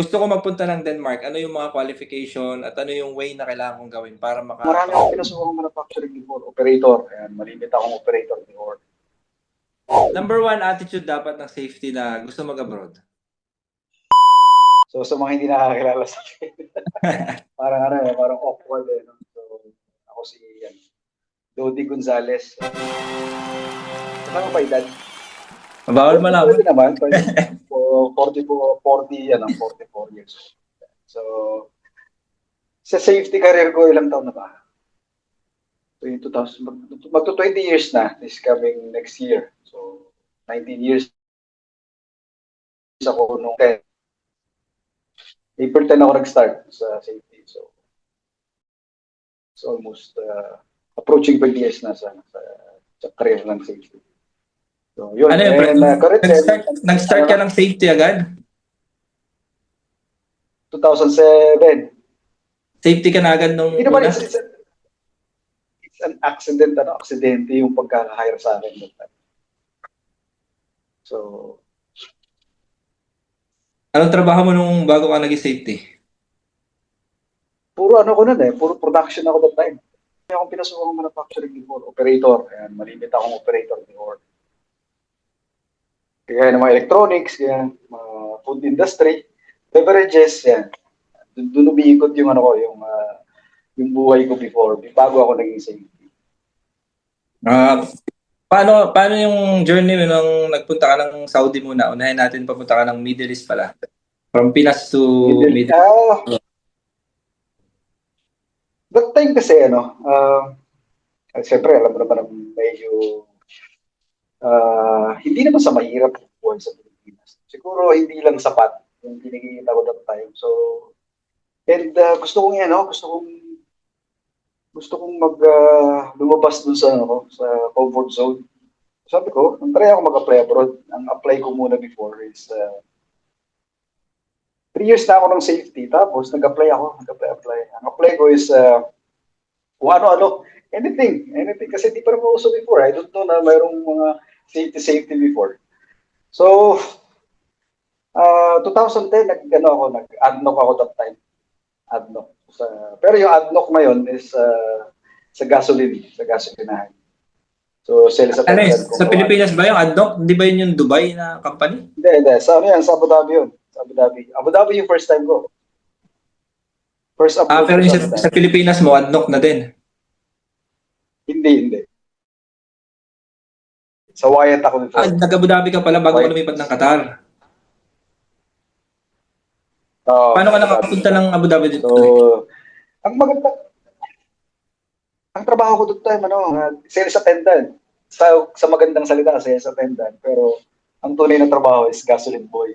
gusto ko magpunta ng Denmark, ano yung mga qualification at ano yung way na kailangan kong gawin para Marami akong pinasukang manufacturing before. Operator. Ayan, malimit akong operator before. Number one attitude dapat ng safety na gusto mag-abroad. So, sa mga hindi nakakilala sa akin, parang ano eh, parang awkward eh. No? So, ako si Dodi Gonzales. Saan mo pa edad? Bawal malaman. Pwede naman. Pwede. 44 years old. So, sa safety career ko, ilang taon na ba? So, yung 2000, magto 20 years na this coming next year. So, 19 years ako nung 10. April 10 ako nag-start sa safety. So, it's almost approaching 20 years na sa career ng safety. So, yun. Ano yun, And current nag-start ka ng safety agad? 2007. Safety ka na agad nung Hindi naman, una? it's an accident, aksidente yung pagkaka-hire sa akin. So, Anong trabaho mo nung bago ka naging safety? puro ano ko nun eh, puro production ako that time. Hindi akong pinasukang manufacturing before, operator. Ayan, malimit akong operator before. Kaya ng mga electronics, kaya mga food industry, beverages, yan. Doon umiikot yung ano ko, yung buhay ko before, bago ako naging safety. Paano yung journey mo nung nagpunta ka ng Saudi muna? Unahin natin papunta ka ng Middle East pala. From Pinas to Middle East. That time kasi siyempre alam mo naman medyo hindi naman sa mahirap buhay sa Pilipinas. Siguro hindi lang sapat yung kinikita ko that time. So, and gusto kong lumabas dun sa comfort zone. Sabi ko, try ako mag-apply abroad. Ang apply ko muna before is 3 years na ako ng safety. Tapos nag-apply ako. Ang apply ko is kung ano-ano. Anything. Kasi di pa naman uso before. I don't know na mayroong mga safety before. So, 2010, nag-adnock ako that time. Adnock. Pero yung adnock na yun is sa gasolinahan. So, sales attendant. Sa Pilipinas ba yung ADNOC? Hindi ba yun yung Dubai na company? Hindi. Sa Abu Dhabi yun. Abu Dhabi yung first time ko. Pero yung sa Pilipinas mo, ADNOC na din? Hindi. Sa Wyatt ako nito. Nag-Abu Dhabi ka pala bago ka lumipat ng Qatar. Paano ka nakapunta ng Abu Dhabi dito? So, ang trabaho ko doon time, sales attendant. Sa magandang salita, sales attendant. Pero, ang tunay na trabaho is gasoline boy.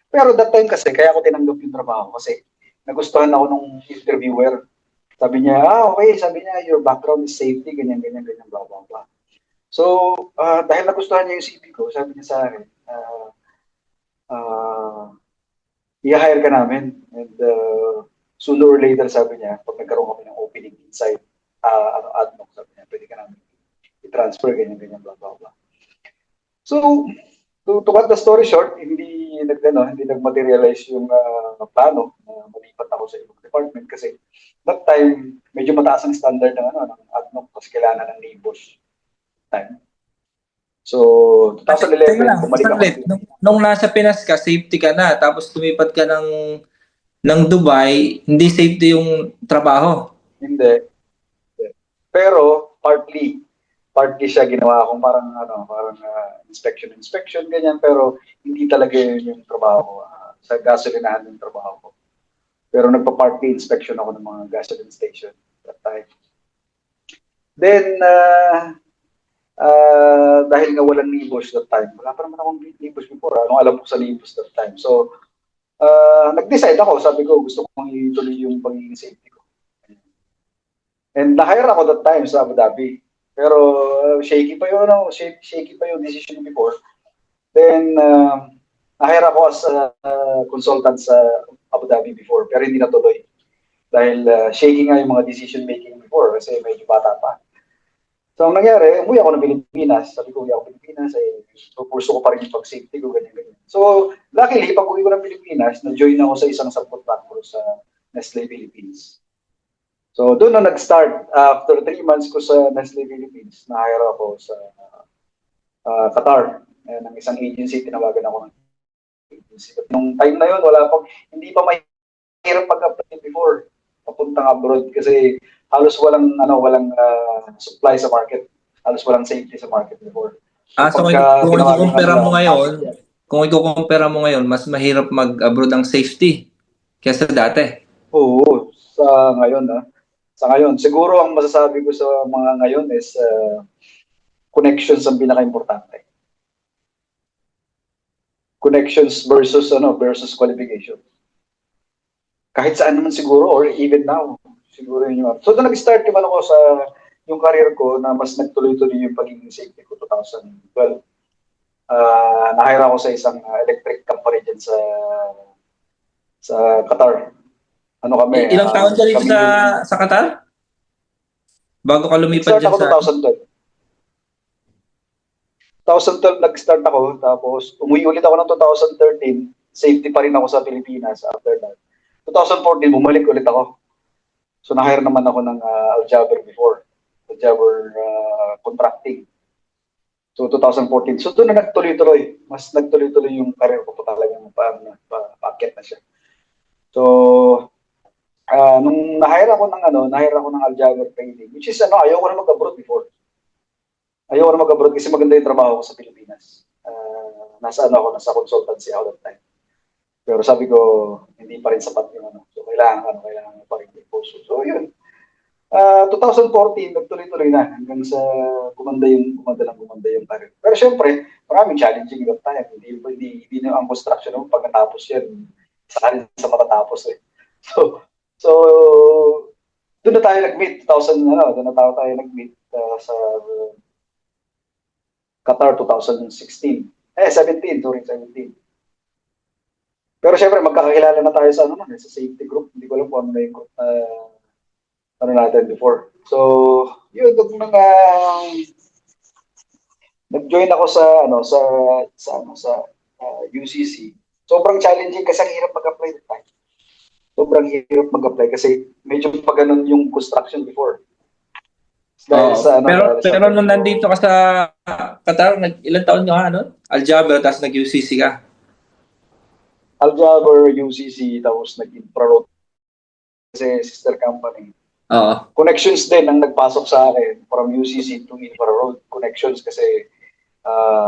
Pero that time kasi, kaya ako tinanggap yung trabaho kasi nagustuhan ako nung interviewer. Sabi niya, okay. Sabi niya, your background is safety, ganyan, blah, blah, blah. So, dahil nagustuhan niya yung CV ko, sabi niya sa akin, i-hire ka namin. And sooner or later, sabi niya, pag nagkaroon kami ng opening inside, ADNOC, sabi niya, pwede ka namin i-transfer, ganyan, blah, blah, blah. So, to cut the story short, hindi nag-materialize yung plano na malipat ako sa ibang department kasi that time, medyo mataas ang standard ng ADNOC kasi kailangan ng NIBOS time. So, 2011, bumalik ako. Nung nasa Pinas ka, safety ka na, tapos tumipat ka ng Dubai, hindi safety yung trabaho? Hindi. Pero, partly siya ginawa akong parang inspection, ganyan, pero hindi talaga yun yung trabaho ko. Sa gasolinahan yung trabaho ko. Pero nagpa-partly inspection ako ng mga gasoline station that time. Then, dahil nga walang NIBOS that time, wala pa naman akong NIBOS before. Anong alam ko sa NIBOS that time? So, nag-decide ako. Sabi ko, gusto kong ituloy yung pagiging safety ko. And na-hire ako that time sa Abu Dhabi. Pero shaky pa yung decision before. Then, na-hire ako as a consultant sa Abu Dhabi before. Pero hindi natuloy. Dahil shaky nga yung mga decision making before kasi medyo bata pa. So, ang nangyari, umuwi ako ng Pilipinas. Sabi ko, uwi ako ng Pilipinas, pupurso ko pa rin yung pag-safety ko, ganyan. So, luckily, pag uwi ko ng Pilipinas, na-join ako sa isang subcontractor sa Nestle Philippines. So, doon na nag-start. After 3 months ko sa Nestle Philippines, na-hire ako sa Qatar. Ng isang agency, tinawagan ako ng agency. But nung time na yun, hindi pa mahirap pag-apply before papuntang abroad kasi halos walang supply sa market. Halos walang safety sa market before. So kung ikukumpara mo ngayon, mas mahirap mag-abroad ang safety kaysa dati. Oo, sa ngayon Sa ngayon, siguro ang masasabi ko sa mga ngayon is connections ang pinaka-importante. Connections versus qualification. Kahit saan naman siguro or even now, siguro yun. So doon nag-start naman ako sa yung career ko na mas nagtuloy-tuloy yung pagiging safety ko 2012. Na-hire ako sa isang electric company dyan sa Qatar. Ano kami? Ilang taon ka dito sa Qatar? Bago ka lumipat dyan sa... 2012. 2012 nag-start ako, tapos umuwi ulit ako ng 2013. Safety pa rin ako sa Pilipinas after that. 2014, bumalik ulit ako. So, na-hire naman ako ng Aljaber before. Aljaber contracting. So, 2014. So, doon na nagtuloy-tuloy. Mas nagtuloy-tuloy yung career ko po talaga. Pa-packet na siya. So, nung na-hire ako ng Aljaber training, which is, ayaw ko na mag-abroad before. Ayaw ko na mag-abroad kasi maganda yung trabaho ko sa Pilipinas. Nasa consultancy all the time. Pero sabi ko, hindi pa rin sapat yung So, kailangan pa rin i-post. So, yun. 2014, nagtuloy-tuloy na hanggang sa gumanda yung career. Pero syempre, maraming challenging that time. Hindi na ang construction mo pagkatapos yan. Sa matatapos eh. So, doon na tayo nag-meet. Doon na tayo nag-meet sa Qatar 2016. 17. Pero syempre, magkakakilala na tayo sa sa safety group. Hindi ko alam kung ano na yung group na natin before. So, yun, nag-join ako sa UCC. Sobrang challenging kasi ang hirap mag-apply that time. Sobrang hirap mag-apply kasi medyo pa ganun yung construction before. Pero nung nandito ka sa Qatar, ilang taon ka Aljaber, tapos nag-UCC ka? Aljaber, UCC, tapos nag-infraroad kasi sister company. Connections din ang nagpasok sa akin from UCC to infraroad. Connections kasi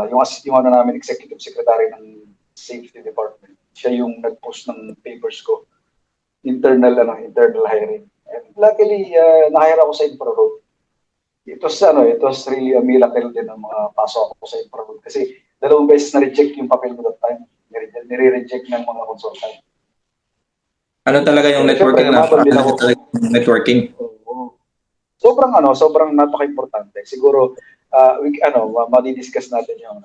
yung namin executive secretary ng safety department. Siya yung nag-post ng papers ko. Internal hiring. And luckily, na-hire ako sa infraroad. It was really a miracle din ang mga pasok ako sa infraroad kasi 2 beses na-reject yung papel ko that time. Nire-reject ng mga consultant. Ano talaga yung networking networking? Sobrang napaka-importante. Siguro madi-discuss natin yung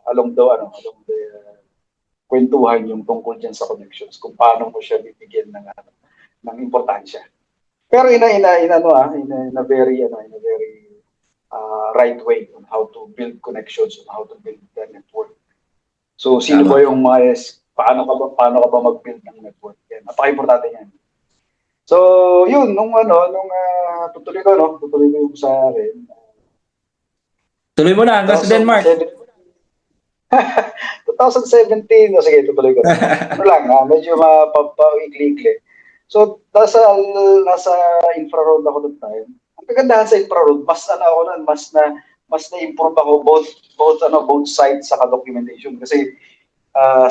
along the kwentuhan yung tungkol diyan sa connections kung paano mo siya bibigyan ng importansya. Pero in a very right way on how to build connections, on how to build the network. So, sino ba yung paano ka ba mag-build ng network? Yan, napaka-importante yan. So, yun, tutuloy ko yung sa akin. Tuloy mo na hanggang sa Denmark. 2017, sige, tutuloy ko. Medyo mapapa-ikli-ikli. So, nasa infraroad ako that time. Ang kagandahan sa infraroad, mas na-improve ako both sides sa documentation kasi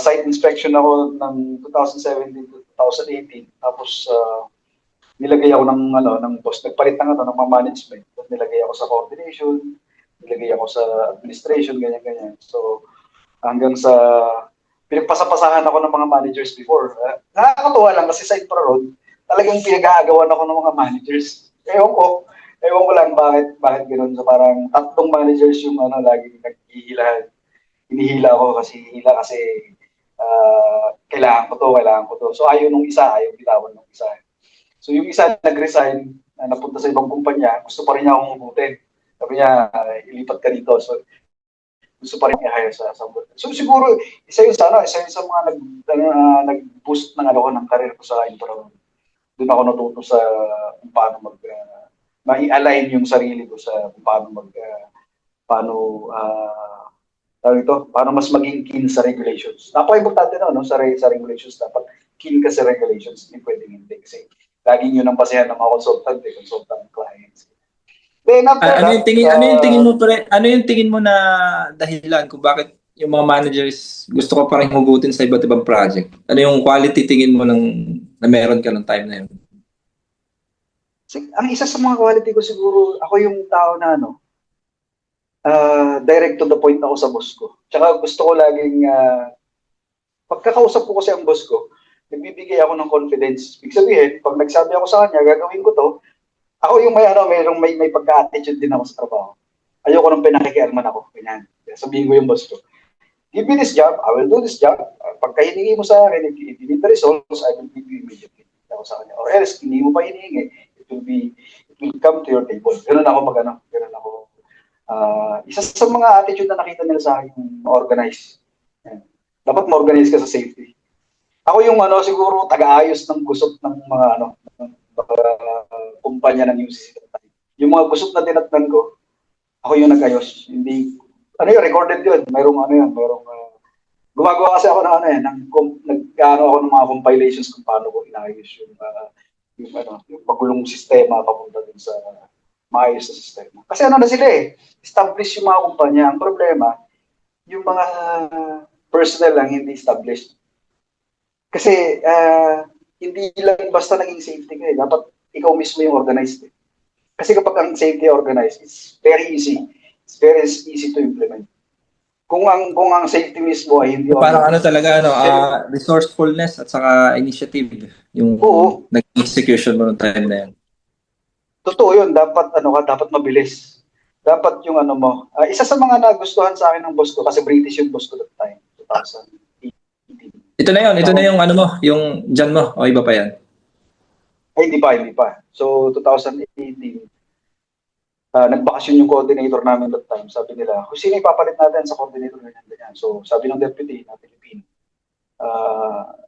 site inspection ako ng 2017 to 2018 tapos nilagay ako ng boss, nagpalit ng mga management, nilagay ako sa coordination, nilagay ako sa administration, ganyan. So hanggang sa pinagpasapasahan ako ng mga managers before. Nakakatuwa lang kasi sa infraroad talagang pinag-aagawan ako ng mga managers. Ewan ko lang bakit ganoon. So parang 3 managers yung lagi naghihilahan. Hinihila ako kasi kailangan ko to. So ayaw bitawan nung isa. So yung isa nag-resign, napunta sa ibang kumpanya, gusto pa rin niya akong ubutin. Sabi niya, ilipat ka dito. So, gusto pa rin i-hire sa so siguro isa yun sa mga nag-boost ng ng career ko sa Infraroad. Doon ako natuto sa kung paano mai-align yung sarili ko sa kung paano paano mas maging keen sa regulations. Napaka-importante no sa regulations, dapat keen ka sa regulations, hindi pwedeng hindi kasi laging yun ang basehan ng mga consultant clients. Then after Ano yung tingin mo ano yung tingin mo na dahilan kung bakit yung mga managers gusto ko pa rin hugutin sa iba't ibang project? Ano yung quality tingin mo na meron ka ng time na yun? Ang isa sa mga quality ko siguro, ako yung tao na direct to the point ako sa boss ko. Tsaka gusto ko laging pagkakausap ko kasi ang boss ko, nagbibigay ako ng confidence. Ibig sabihin, pag nagsabi ako sa kanya, gagawin ko to, ako yung may pagka-attitude din ako sa trabaho. Ayoko nang pinakikialaman ako. Ganyan. Sabihin ko yung boss ko, give me this job, I will do this job. Pagka hiningi mo sa akin, if you need the results, I will give you immediately. Ako sa kanya. Or else, hindi mo pa hiningi, it will come to your table. Ganun ako ganun ako. Isa sa mga attitude na nakita nila sa akin, organize. Dapat ma-organize ka sa safety. Ako yung siguro taga-ayos ng gusot ng mga kumpanya ng UCC. Yung mga gusot na tinatnan ko, ako yung nag-ayos. Hindi, recorded yun. Mayroong gumagawa kasi ako ako ng mga compilations kung paano ko inayos yung pagulong sistema papunta din sa maayos na sistema. Kasi na sila established yung mga kumpanya. Ang problema, yung mga personnel lang hindi established. Kasi hindi lang basta naging safety ka dapat ikaw mismo yung organized. Kasi kapag ang safety organized, it's very easy. It's very easy to implement. Kung ang safety mismo ay hindi parang talaga resourcefulness at saka initiative yung nag-execution mo ng time na yan. Totoo yun, dapat mabilis. Dapat yung isa sa mga nagustuhan sa akin ng boss ko kasi British yung boss ko that time, 2018. Ito na yung yung dyan mo o iba pa yan? Ay, hindi pa. So 2018, nagbakasyon yung coordinator namin that time. Sabi nila, kung sino ipapalit natin sa coordinator ganyan. So sabi ng deputy na Pilipino,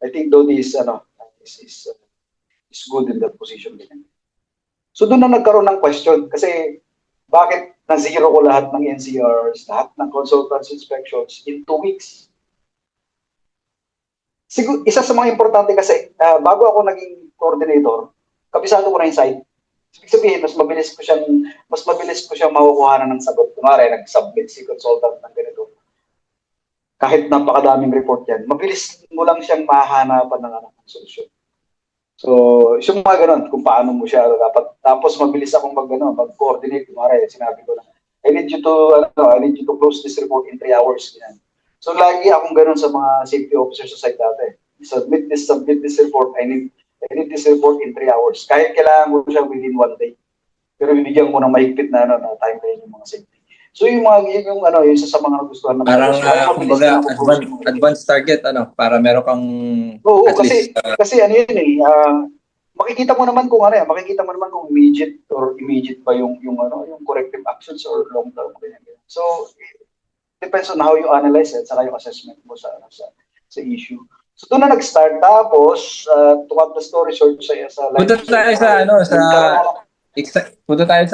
I think Dodi is good in that position. So doon na nagkaroon ng question kasi bakit na-zero ko lahat ng NCRs, lahat ng consultants inspections in 2 weeks? Siguro, isa sa mga importante kasi, bago ako naging coordinator, kabisado ko na yung site. Ibig sabihin, mas mabilis ko siyang makukuhanan ng sagot. Kunwari, nag-submit si consultant ng ganito. Kahit napakadaming report yan, mabilis mo lang siyang mahahanapan ng solusyon. So, yung mga ganun, kung paano mo siya dapat. Tapos mabilis akong mag-coordinate. Kunwari, sinabi ko na, I need you to close this report in 3 hours. Yan. So, lagi akong ganun sa mga safety officers sa site dati. Submit this report. I need this report in 3 hours. Kahit kailangan mo siya within 1 day. Pero bibigyan mo ng mahigpit na time frame yung mga safety. So, yung isa sa mga nagustuhan na parang kumbaga advanced target para meron kang kasi makikita mo naman kung immediate ba yung corrective actions or long term ganyan. So depends on how you analyze it saka yung assessment mo sa issue. So doon na nag-start tapos to cut the story short sa punta tayo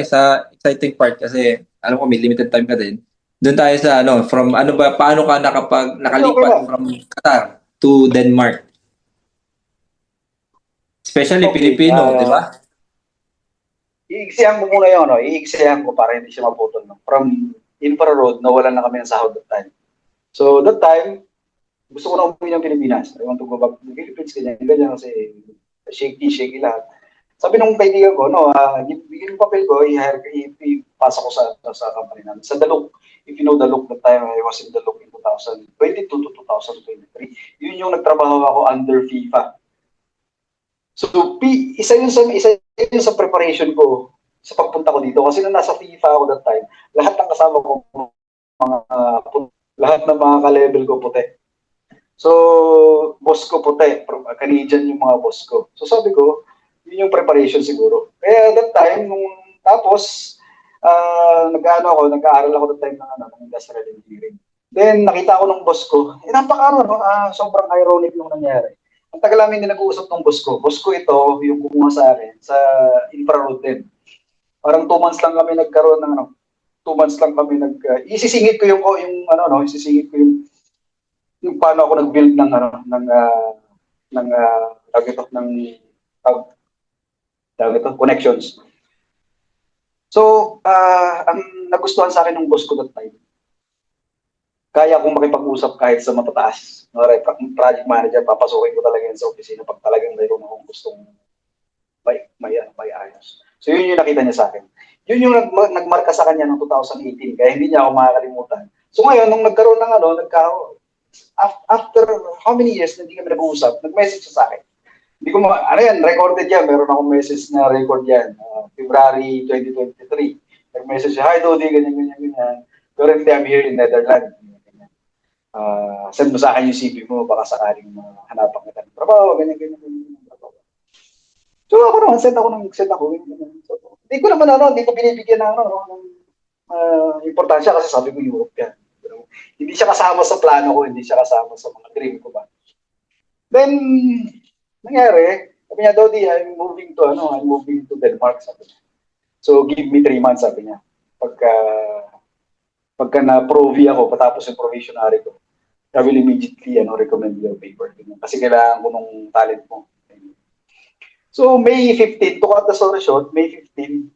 sa exciting part kasi alam ko may limited time ka din. Doon tayo sa paano ka nakalipat from Qatar to Denmark? Especially Filipino, di ba? Iigsihan mo muna yun, iigsihan ko para hindi siya maputol. From Infraroad, nawalan na kami ng sahod that time. So that time, gusto ko na umuwi ng Pilipinas. I want to go back to the Philippines, ganyan kasi shaky lahat. Sabi nung kaibigan ko, bigyan yung papel ko, ipasa ko sa company namin. Sa Daluk, if you know Daluk, that time I was in Daluk in 2022 to 2023. Yun yung nagtrabaho ako under FIFA. So, isa yun sa preparation ko sa pagpunta ko dito. Kasi nung nasa FIFA ako that time, lahat ng kasama ko, lahat ng mga ka-level ko puti. So, boss ko puti, Canadian yung mga boss ko. So, sabi ko, yun yung preparation siguro. Kaya that time, tapos, nag-aaral ako ng time ng industrial engineering. Then, nakita ko ng boss ko, sobrang ironic nung nangyari. Ang tagal namin din nag-uusap ng boss ko. Boss ko ito, yung kumuha sa akin, sa infrared din. Parang 2 months lang kami nagkaroon ng 2 months lang kami isisingit ko isisingit ko yung paano ako nag-build ng tawag ito, connections. So, ang nagustuhan sa akin ng boss ko that time, kaya akong makipag-usap kahit sa matataas. Project manager, papasukin ko talaga yan sa opisina pag talagang mayroon akong gustong may ayos. So, yun yung nakita niya sa akin. Yun yung nagmarka sa kanya noong 2018, kaya hindi niya ako makakalimutan. So, ngayon, nung nagkaroon ng after how many years na hindi kami nag-uusap, nag-message siya sa akin. Hindi ko recorded yan. Meron akong message na record yan. February 2023. Nag-message siya, hi Dodi, ganyan. Currently, I'm here in Netherlands. Send mo sa akin yung CV mo, baka sakaling hanapan kita ng trabaho, ganyan. So ako naman, send ako. So, hindi ko binibigyan ng importansya kasi sabi ko Europe yan. Hindi siya kasama sa plano ko, hindi siya kasama sa mga dream ko ba. Then, nangyari, sabi niya, Dodi, I'm moving to Denmark, sabi niya. So, give me 3 months, sabi niya. Pagka na-provy ako, patapos yung provisionary ko, I will immediately recommend your paper. Kasi kailangan ko nung talent mo. So, May 15, to cut the story short, May 15,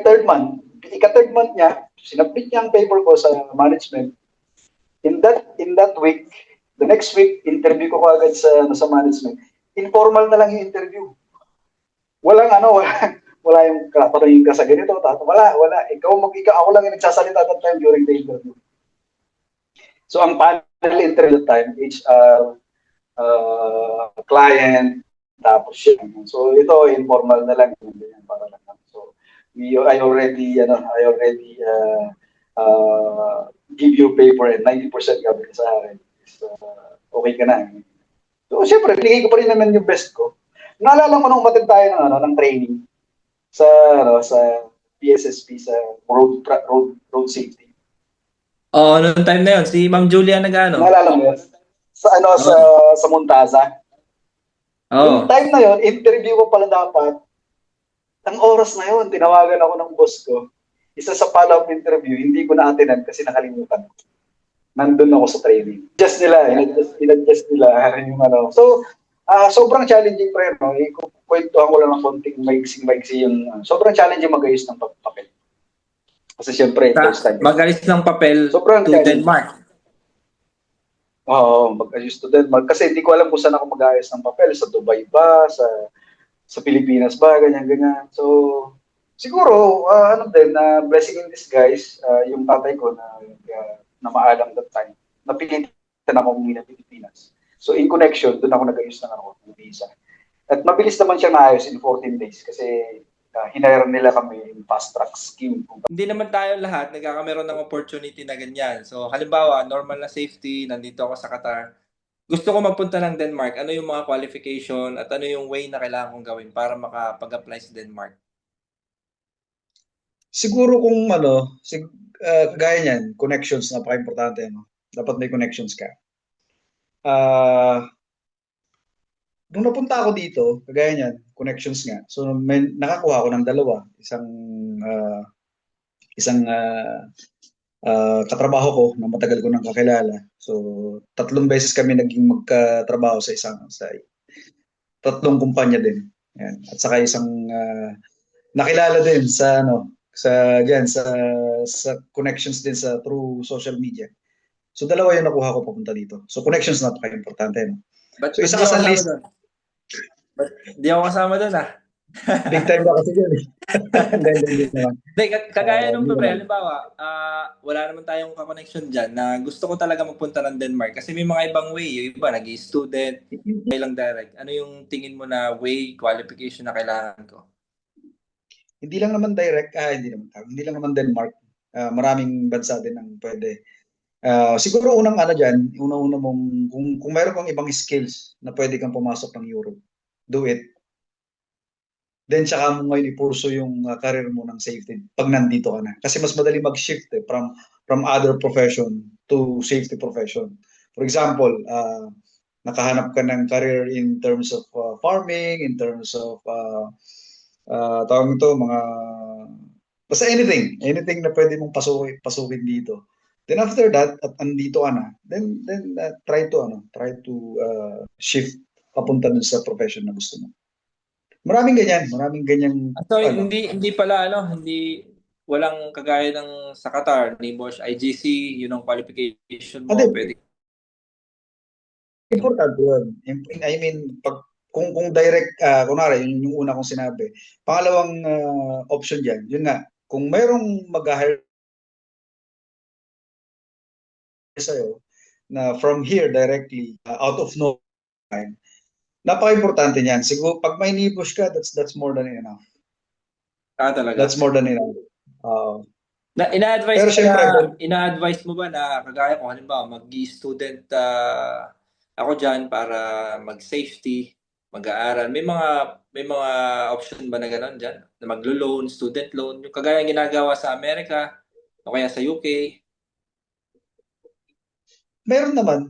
third month, ika-third month niya, sinabit niya ang paper ko sa management. In that week, the next week, interview ko agad sa management. Informal na lang yung interview. Wala yung katanungin ka sa ganito, wala. Ako lang yung nagsasalita that time during the interview. So, ang panel interview that time, HR, client, tapos siya. So, ito, informal na lang. Para lang. So, I already give you paper and 90% gabi sa akin. So, okay ka na. So, syempre, binigay ko pa rin naman yung best ko. Naalala ko nung umatid tayo ng training sa PSSP, sa road safety. Noong time na yun, si Ma'am Julia Naalala mo yun? Sa Montaza. Yung time na yun, interview ko pala dapat. Ang oras na yun, tinawagan ako ng boss ko. Isa sa follow-up interview, hindi ko na-attendan kasi nakalimutan ko. Nandun ako sa training. In-adjust nila yung So, sobrang challenging pa rin. Kwentuhan ko lang ng konting maiksi yung sobrang challenging mag-ayos ng papel. Kasi syempre, mag-ayos ng papel sobrang to Denmark. Oo, mag-ayos to Denmark. Kasi hindi ko alam kung saan ako mag-ayos ng papel. Sa Dubai ba? Sa Pilipinas ba? Ganyan. So, siguro, blessing in disguise, yung tatay ko na maalam that time, napilitan ako umuwi ng Pilipinas. So, in connection, doon ako nag-ayos ng visa. At mabilis naman siya naayos in 14 days kasi hinire nila kami in fast track scheme. Hindi naman tayo lahat nagkakameron ng opportunity na ganyan. So, halimbawa, normal na safety, nandito ako sa Qatar. Gusto ko magpunta ng Denmark. Ano yung mga qualification at ano yung way na kailangan kong gawin para makapag-apply sa Denmark? Siguro kung gaya niyan, connections, napaka-importante. Dapat may connections ka. Nung napunta ako dito, kagaya niyan, connections nga. So, nakakuha ako ng dalawa. Isang katrabaho ko na matagal ko nang kakilala. So, 3 beses kami naging magkatrabaho sa tatlong kumpanya din. Yan. At saka isang nakilala din sa connections din sa through social media. So, dalawa yung nakuha ko papunta dito. So, connections napaka-importante. No? So, isa ka sa list. Hindi ako kasama doon Big time ba kasi yun eh. Kagaya nung pre, halimbawa, wala naman tayong ka-connection dyan na gusto ko talaga magpunta ng Denmark kasi may mga ibang way. Yung iba, nag-i-student, may lang direct. Ano yung tingin mo na way, qualification na kailangan ko? Hindi lang naman direct, hindi lang naman Denmark. Maraming bansa din ang pwede. Siguro unang mong, kung mayroon kang ibang skills na pwede kang pumasok ng Europe, do it. then tsaka mo ngayon ipurso yung career mo ng safety pag nandito ka na. Kasi mas madali mag-shift from other profession to safety profession. For example, nakahanap ka ng career in terms of farming, in terms of tawag ito, mga basta anything na pwede mong pasukin dito. Then after that, at andito ka na, then try to shift papunta dun sa profession na gusto mo. Maraming ganyan So ano. hindi pala hindi walang kagaya ng sa Qatar ni Bosch IGC, yun ang qualification Hindi, mo, pwede. importante yun. I mean, kung direct, kunwari, yun yung una kong sinabi. Pangalawang option dyan, yun nga, kung mayroong mag-hire sa'yo na from here directly, out of no time, napaka-importante niyan. Siguro, pag may nipush ka, that's more than enough. That's Talaga. more than enough. Uh, Na ina-advise pero kaya syempre, ina-advise mo ba na kagaya ko halimbawa mag-student ako diyan para mag-safety, mag-aaral. May mga option ba na gano'n diyan? Na maglo-loan, student loan, yung kagaya ng ginagawa sa Amerika o kaya sa UK. meron naman,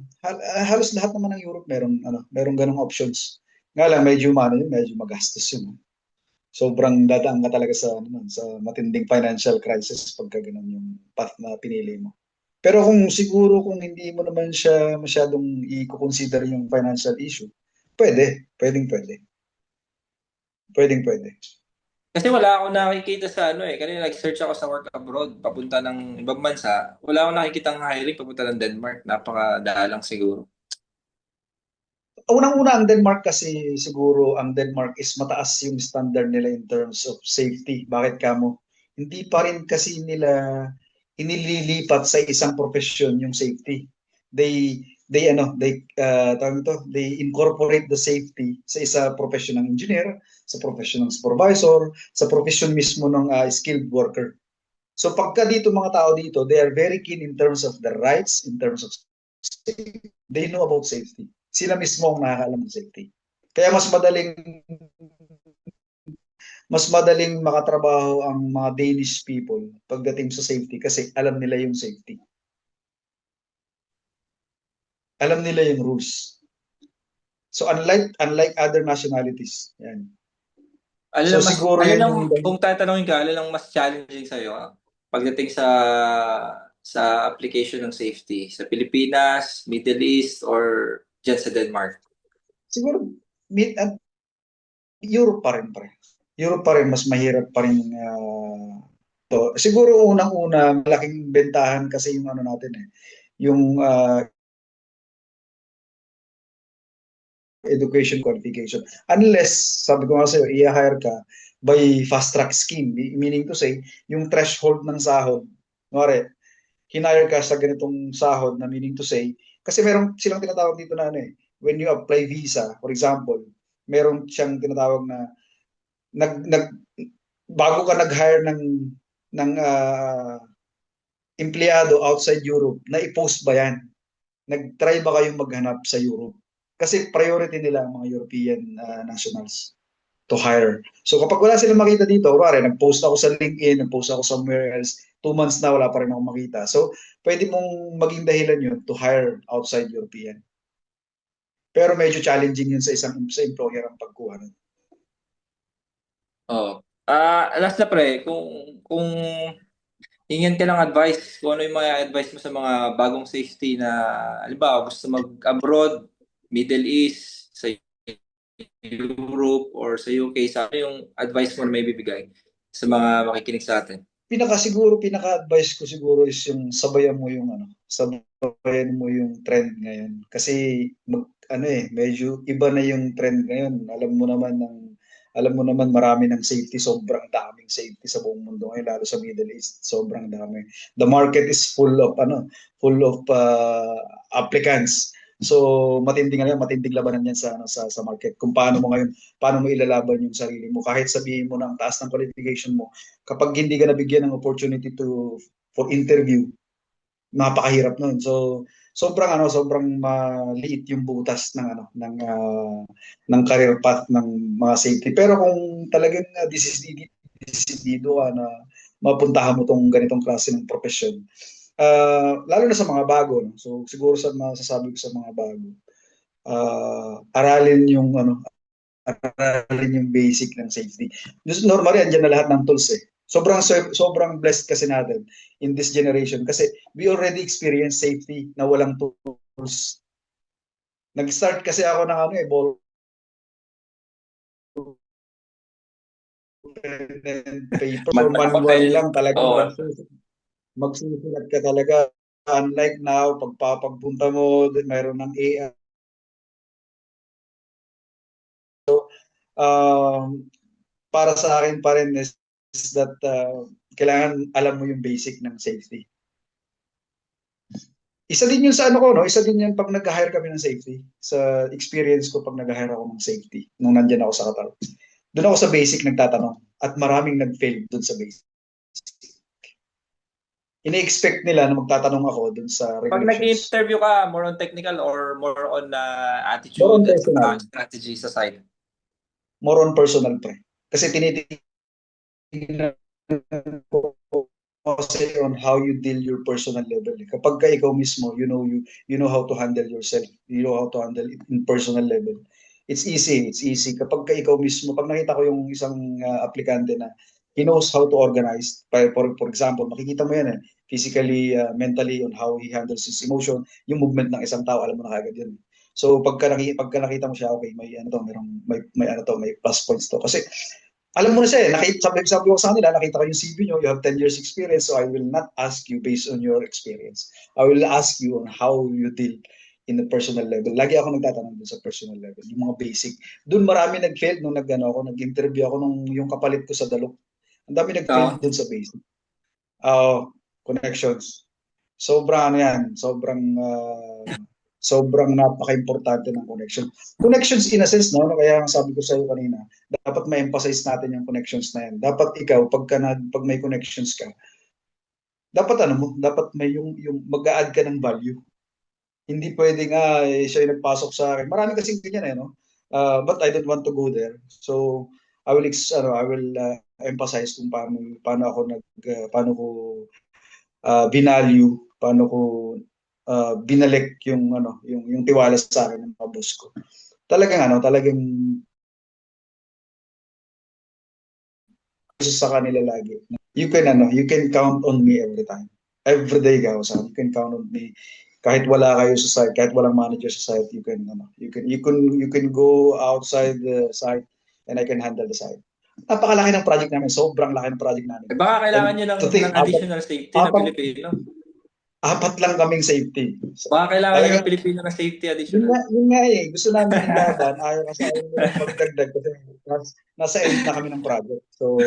halos lahat naman ng Europe meron ganong options. Nga lang, medyo magastos yun. Sobrang dadaan ka talaga sa matinding financial crisis pagka ganun yung path na pinili mo. Pero kung hindi mo naman siya masyadong i-consider yung financial issue, pwedeng pwede. Pwedeng pwede. Kasi wala akong nakikita sa kanina nag-search ako sa work abroad, papunta ng ibang bansa. Wala akong nakikitang hiring papunta ng Denmark. Napakadalang siguro. Unang-una ang Denmark kasi siguro ang Denmark is mataas yung standard nila in terms of safety. Bakit kamo? Hindi pa rin kasi nila inililipat sa isang profesyon yung safety. They incorporate the safety sa isa profession ng engineer, sa profession ng supervisor, sa profession mismo ng skilled worker. So pagka dito mga tao dito, they are very keen in terms of the rights, in terms of safety. They know about safety. Sila mismo ang nakakaalam ng safety. Kaya mas madaling makatrabaho ang mga Danish people pagdating sa safety kasi alam nila yung safety. Alam nila yung rules. So unlike other nationalities, yan. So siguro Alin yan lang yung kung tatanungin ka, alin lang mas challenging sa pagdating sa application ng safety sa Pilipinas, Middle East or diyan sa Denmark? siguro Europe pa rin pre. Europe pa rin mas mahirap pa rin to. Siguro unang-una malaking bentahan kasi yung natin yung education qualification. Unless, sabi ko nga sa'yo, i-hire ka by fast track scheme. Meaning to say, yung threshold ng sahod, kunwari, hinire ka sa ganitong sahod na meaning to say, kasi meron silang tinatawag dito na when you apply visa, for example, meron siyang tinatawag na nag bago ka nag-hire ng empleyado outside Europe, na i-post ba yan? Nag-try ba kayong maghanap sa Europe? Kasi priority nila ang mga European nationals to hire. So kapag wala silang makita dito, kunwari, nag-post ako sa LinkedIn, nag-post ako somewhere else, 2 months na wala pa rin ako makita. So pwede mong maging dahilan yun to hire outside European. Pero medyo challenging yun sa employer ang pagkuha nun. Oh. Last na pre, kung hingin ka ng advice, kung ano yung mga advice mo sa mga bagong safety na halimbawa gusto mag-abroad, Middle East, sa Europe or sa UK, sa ano yung advice mo na may bibigay sa mga makikinig sa atin? Pinaka-advice ko siguro is yung sabayan mo yung trend ngayon. Kasi medyo iba na yung trend ngayon. Alam mo naman marami ng safety, sobrang daming safety sa buong mundo ngayon, lalo sa Middle East, sobrang dami. The market is full of applicants. So matinding labanan yan sa market. Kung paano mo ilalaban yung sarili mo kahit sabihin mo na ang taas ng qualification mo, kapag hindi ka nabigyan ng opportunity for interview, napakahirap nun. So sobrang maliit yung butas ng career path ng mga safety. Pero kung talagang desidido ka na mapuntahan mo tong ganitong klase ng profesyon, lalo na sa mga bago, no? So siguro sa masasabi ko sa mga bago, aralin yung basic ng safety. Normally, andyan na lahat ng tools eh. Sobrang blessed kasi natin in this generation kasi we already experience safety na walang tools. Nag-start kasi ako ng ball pen and paper. So Mata manual papel. lang talaga. Oo. Magsusulat ka talaga. Unlike now, pagpunta mo, mayroon ng AI. Para sa akin pa rin is that kailangan alam mo yung basic ng safety. Isa din yun sa ano ko, no? Isa din yun pag nag-hire kami ng safety. Sa experience ko pag nag-hire ako ng safety, nung nandyan ako sa Qatar. Doon ako sa basic nagtatanong at maraming nag-fail doon sa basic. Ini-expect nila na magtatanong ako doon sa Pag regulations. nag-interview ka, more on technical or more on More attitude on at personal. strategy sa side? More on personal pre. Kasi tinitingnan ko kasi on how you deal your personal level. Kapag ka ikaw mismo, you know how to handle yourself. You know how to handle it in personal level. It's easy. Kapag ka ikaw mismo, pag nakita ko yung isang aplikante na he knows how to organize, for example, makikita mo yan physically, mentally, on how he handles his emotion, yung movement ng isang tao, alam mo na kagad yun. So pagka nakita mo siya, okay, may plus points to. Kasi alam mo na siya sabi ko sa kanila, nakita ko yung CV nyo, you have 10 years experience, so I will not ask you based on your experience. I will ask you on how you deal in the personal level. Lagi ako nagtatanong dun sa personal level, yung mga basic. Doon marami nag-fail nung nag-interview ako nung yung kapalit ko sa Dalok. Ang dami nag-fail Oo. dun sa basic. Connections. Sobrang napaka-importante ng connection. Connections in a sense, no? Kaya ang sabi ko sa iyo kanina, dapat ma-emphasize natin yung connections na yan. Dapat ikaw, pag may connections ka, dapat may yung mag-a-add ka ng value. Hindi pwedeng siya yung nagpasok sa akin. Marami kasing ganyan no? But I don't want to go there. So I will emphasize kung paano ko binalue, paano ko binalik yung tiwala sa akin ng mga boss ko. Talagang sa kanila lagi. You can count on me every time. Every day you can count on me. Kahit wala kayo sa site, kahit walang manager sa site, you can go outside the site and I can handle the site. Napakalaki ng project namin, sobrang laki ng project namin. Baka kailangan And nyo to think, ng additional safety na apat, Pilipino. apat lang kaming safety. Baka kailangan nyo ng Talagang, Pilipino na safety additional. yun nga gusto namin yung laban, ayaw nilang magdagdag kasi nasa end na kami ng project. So,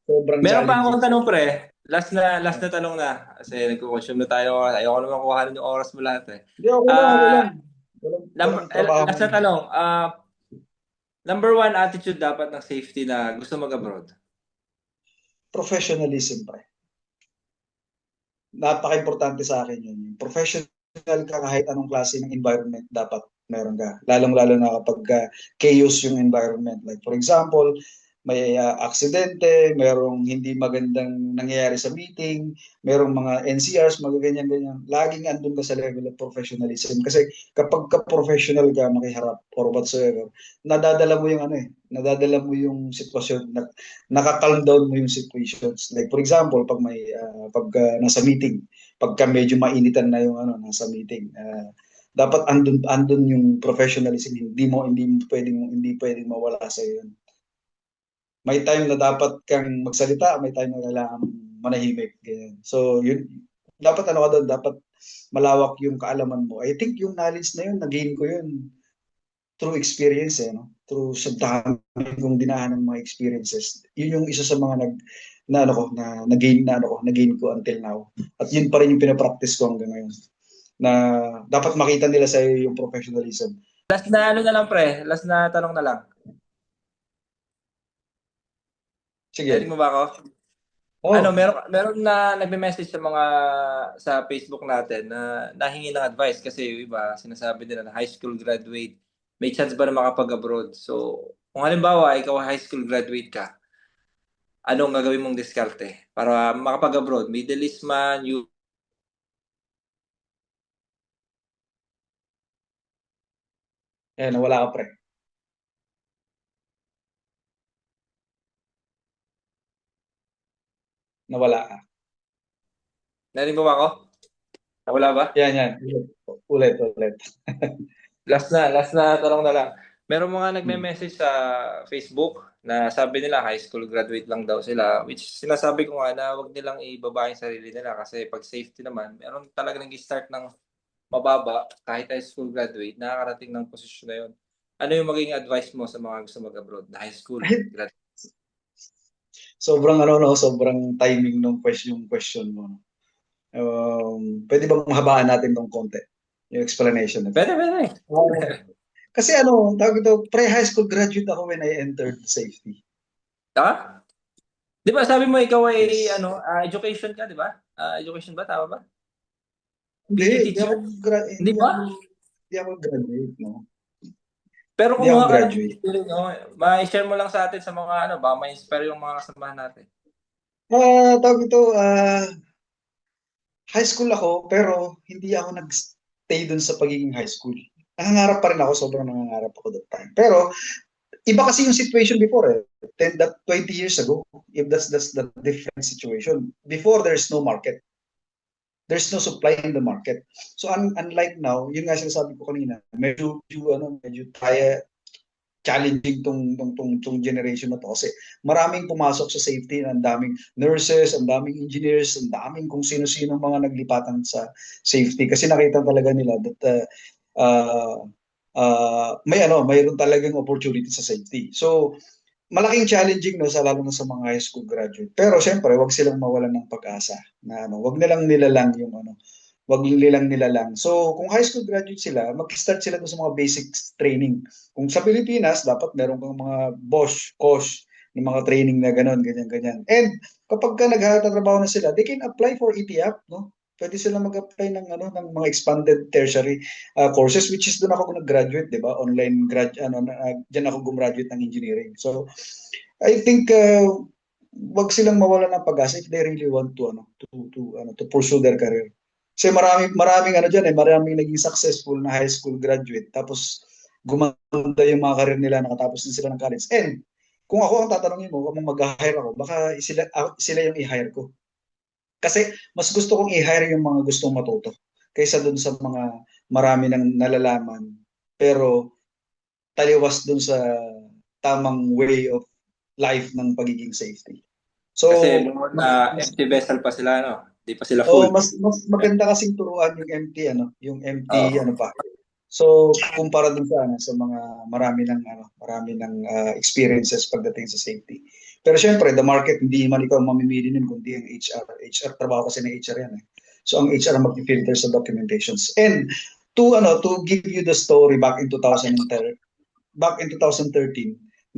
sobrang Meron pa challenging. akong tanong pre. Last na tanong na. Kasi nagko-consume na tayo. Ayoko naman kuhanin yung oras mo lahat eh. Hindi, ako lang. Walang trabaho. Last na tanong. Number one attitude dapat ng safety na gusto mag-abroad? Professionalism pa. Napaka-importante sa akin yun. Professional ka kahit anong klase ng environment dapat meron ka. Lalong-lalo na kapag chaos yung environment. Like for example, may aksidente, merong hindi magandang nangyayari sa meeting, merong mga NCRs, magaganyan-ganyan. Laging andun ka sa level of professionalism. Kasi kapag ka-professional ka makiharap or whatsoever, nadadala mo yung sitwasyon, nakakalm down mo yung situations. Like for example, pag nasa meeting, pagka medyo mainitan na yung nasa meeting, dapat andun yung professionalism, hindi pwedeng mawala sa iyo. May time na dapat kang magsalita, may time na kailangan manahimik, ganyan. So yun, dapat dapat malawak yung kaalaman mo. I think yung knowledge na yun, nag-gain ko yun through experience no? Through sa dami kong dinahan ng mga experiences. Yun yung isa sa mga na-gain ko until now. At yun pa rin yung pinapractice ko hanggang ngayon. Na dapat makita nila sa iyo yung professionalism. Last na na lang pre. Last na tanong na lang. Sige. Hearing mo ba ako? Ano, Oh, meron na nagme-message sa mga sa Facebook natin na nahingi ng advice kasi yung iba sinasabi nila na high school graduate, may chance ba na makapag-abroad? So, kung halimbawa ikaw high school graduate ka, anong gagawin mong diskarte para makapag-abroad? Middle East man, nawala ka pre. Nawala ka. narinig mo ba ako? Nawala ba? Yan. Ulit, ulit. Last na tanong na lang. Meron mga Hmm. nagme-message sa Facebook na sabi nila high school graduate lang daw sila, which sinasabi ko nga na wag nilang ibaba yung sarili nila kasi pag safety naman, meron talaga nag-start ng mababa kahit high school graduate, nakakarating ng posisyon na yun. Ano yung magiging advice mo sa mga gusto mag-abroad na high school graduate? Sobrang sobrang timing ng question mo. No? Pwede bang mahabaan natin ng konti yung explanation na to? Pwede, pwede. Kasi tawag ito, pre-high school graduate ako when I entered safety. Ah? Di ba sabi mo ikaw ay Yes. education ka, di ba? Education ba? Tama ba? Hindi, PE hindi ako, teacher? Hindi hindi ba? ako, hindi ako graduate, no? Pero Hindi ako kumuha ka ng graduate. engineering, oh. Ma-share mo lang sa atin sa mga ano, ba ma-inspire yung mga kasamahan natin. Tawag ito, high school ako, pero hindi ako nag-stay dun sa pagiging high school. Nangangarap pa rin ako, sobrang nangangarap ako that time. Pero, iba kasi yung situation before eh. 20 years ago, if that's the different situation. Before, there's no market. There's no supply in the market. So, unlike now, yung nga sinasabi ko kanina, medyo challenging tong generation na to kasi maraming pumasok sa safety, ang daming nurses, ang daming engineers, ang daming kung sino-sino mga naglipatan sa safety kasi nakita talaga nila that uh, mayroon talagang opportunity sa safety. So malaking challenging no sa lalo na sa mga high school graduate. Pero syempre, wag silang mawalan ng pag-asa na wag nilang nilalang yung wag nilang nilalang. So, kung high school graduate sila, mag-start sila sa mga basic training. Kung sa Pilipinas, dapat meron kang mga bosch, coach, ng mga training na gano'n, ganyan. And kapag ka nagtatrabaho na sila, they can apply for ETAP, no? Pwede sila mag-apply ng mga expanded tertiary courses which is doon ako nag-graduate, 'di ba? Online diyan ako gumraduate ng engineering. So, I think wag silang mawalan ng pag-asa if they really want to pursue their career. Kasi maraming maraming naging successful na high school graduate tapos gumanda yung mga career nila nakatapos din sila ng college. And kung ako ang tatanungin mo kung mag-hire ako, baka sila yung i-hire ko. Kasi mas gusto kong i-hire yung mga gustong matuto kaysa dun sa mga marami nang nalalaman pero taliwas dun sa tamang way of life ng pagiging safety. So, Kasi more na empty vessel pa sila, no? Di pa sila full. mas maganda kasing turuan yung yung empty Oo. pa. So, kumpara dun sa mga marami ng experiences pagdating sa safety. Pero syempre, the market, hindi man ikaw mamimili nun, kundi ang HR. HR, trabaho kasi ng HR yan eh. So, ang HR ang mag-filter sa documentations. And to give you the story back in 2013,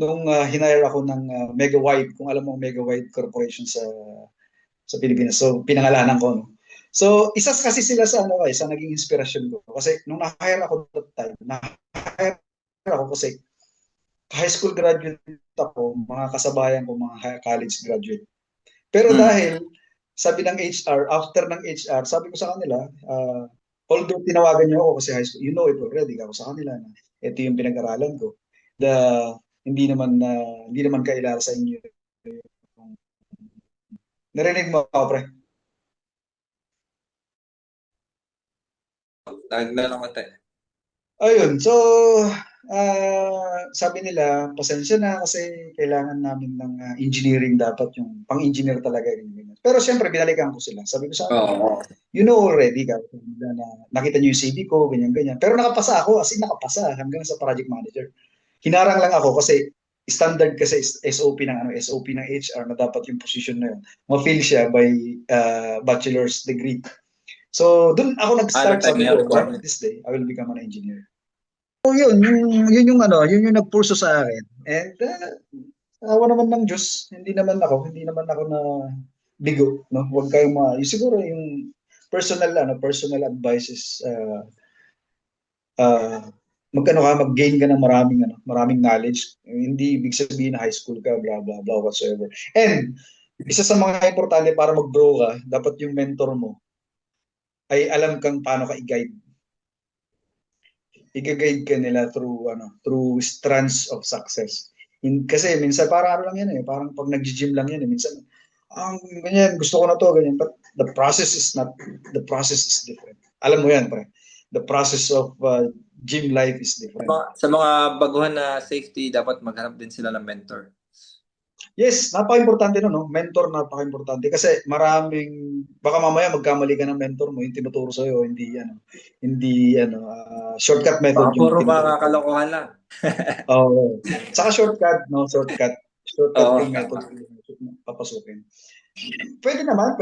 nung hinire ako ng Mega Wide, kung alam mo Mega Wide Corporation sa Pilipinas. So, pinangalanan ko, no? So, isa kasi sila sa naging inspirasyon ko. Kasi nung na-hire ako that time, na-hire ako kasi high school graduate ako, mga kasabayan ko, mga college graduate. Pero Hmm. dahil, sabi ng HR, after ng HR, sabi ko sa kanila, although tinawagan niyo ako kasi high school, you know it already, ako sa kanila na ito yung pinag-aralan ko. The, hindi naman kailangan sa inyo. Narinig mo ako, pre? Naglalaro ko tayo. Ayun, so sabi nila, pasensya na kasi kailangan namin ng engineering dapat yung pang-engineer talaga yung. Pero siyempre, binalikan ko sila. Sabi ko sa kanila, Oo. you know already, na nakita niyo yung CV ko, ganyan. Pero nakapasa ako, as in nakapasa hanggang sa project manager. Hinarang lang ako kasi standard kasi SOP ng HR na dapat yung position na yun. Ma-fill siya by bachelor's degree. So, doon ako Ano nag-start, time sabi ngayon ko, one of requirement? this day, I will become an engineer. So, yun yung nagpurso sa akin. And, awa naman ng Diyos, hindi naman ako bigo, no? Huwag kayong yung siguro yung personal advice is uh, mag-gain ka ng maraming knowledge. Hindi ibig sabihin na high school ka, blah, blah, blah, whatsoever. And, isa sa mga importante para mag-grow ka, dapat yung mentor mo ay alam kang paano ka i-guide. I-guide ka nila through strands of success. Kasi minsan parang ano lang yan parang pag nag-gym lang yan minsan, ganyan, gusto ko na to, ganyan. But the process is different. Alam mo yan, pre. The process of gym life is different. Sa mga baguhan na safety, dapat maghanap din sila ng mentor. Yes, napaka-importante no? Mentor, napaka-importante. Kasi baka mamaya magkamali ka ng mentor mo, yung tinuturo sa'yo, shortcut Baka method yung puro tinuturo mga sa'yo. kalokohan lang. Oo. Saka shortcut, no? Shortcut Oo, yung method tama. yung papasukin. Pwede naman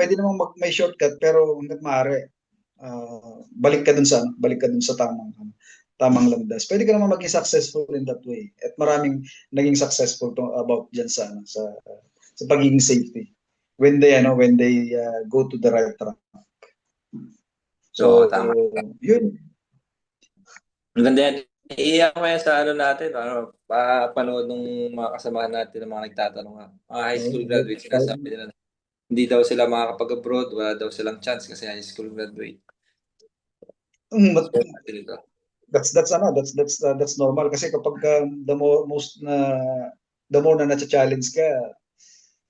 may shortcut, pero hanggat maaari, balik ka dun sa tamang landas. Pwede ka naman maging successful in that way. At maraming naging successful about dyan sa pagiging safety. When they go to the right track. Oo, So, tama. yun. Maganda yan. Iiyak ko yan sa ano natin, panood ng mga kasamahan natin ng mga nagtatanong nga. Mga high school graduates, sinasabi nila na hindi daw sila makakapag-abroad, wala daw silang chance kasi high school graduate. But So, natin ito. that's normal kasi kapag the more na na-challenge ka,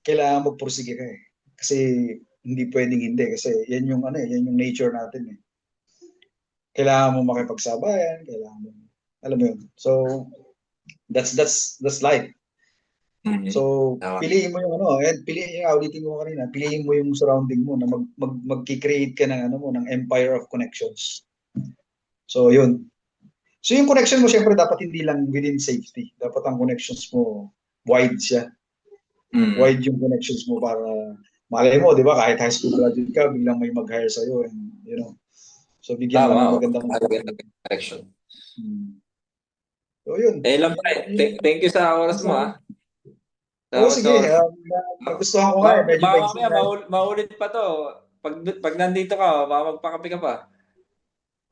kailangan magpursige ka eh. Kasi hindi pwedeng hindi kasi yan yung nature natin eh. Kailangan mo makipagsabayan, alam mo yun. So that's life. Mhm. So Tama. piliin mo ulitin ko kanina, piliin mo yung surrounding mo na magki-create ka ng empire of connections. So yun. So yung connection mo syempre dapat hindi lang within safety. Dapat ang connections mo wide siya. Mm. Wide yung connections mo para malay mo, 'di ba, kahit high school graduate ka, biglang may mag-hire sa iyo and so bigyan ka Tama, ng oh. magandang Mahalaga ng connection. So yun. Lang pa. Thank you sa oras mo, ah. Oo, Sa sige. oras. Nagustuhan ko nga medyo Baka maiksi mamaya nga. maulit pa to. Pag nandito ka, baka magpakape ka pa.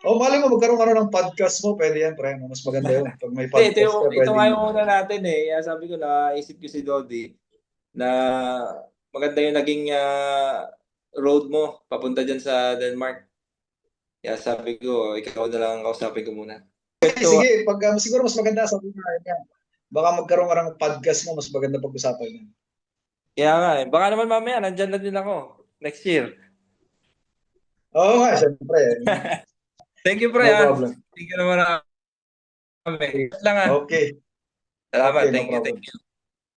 Oh, mali mo, magkaroon ka na ng podcast mo, pwede yan, pre. Mas maganda yun. Pag may Hindi, podcast ka, ito nga pwedeng. yung una natin eh. Kaya sabi ko, naisip ko si Dodi na maganda yung naging road mo papunta dyan sa Denmark. Kaya sabi ko, ikaw na lang ang kausapin ko muna. Ito, Sige, siguro mas maganda, sabi ko nga, baka magkaroon ka ng podcast mo, mas maganda pag-usapan yan. kaya nga eh. Baka naman mamaya, nandyan na din ako. Next year. Oo nga, syempre. Thank you, pre, No ah. problem. Thank you naman. Lang ah. Okay. Salamat. Okay, no Thank you. problem. Thank you.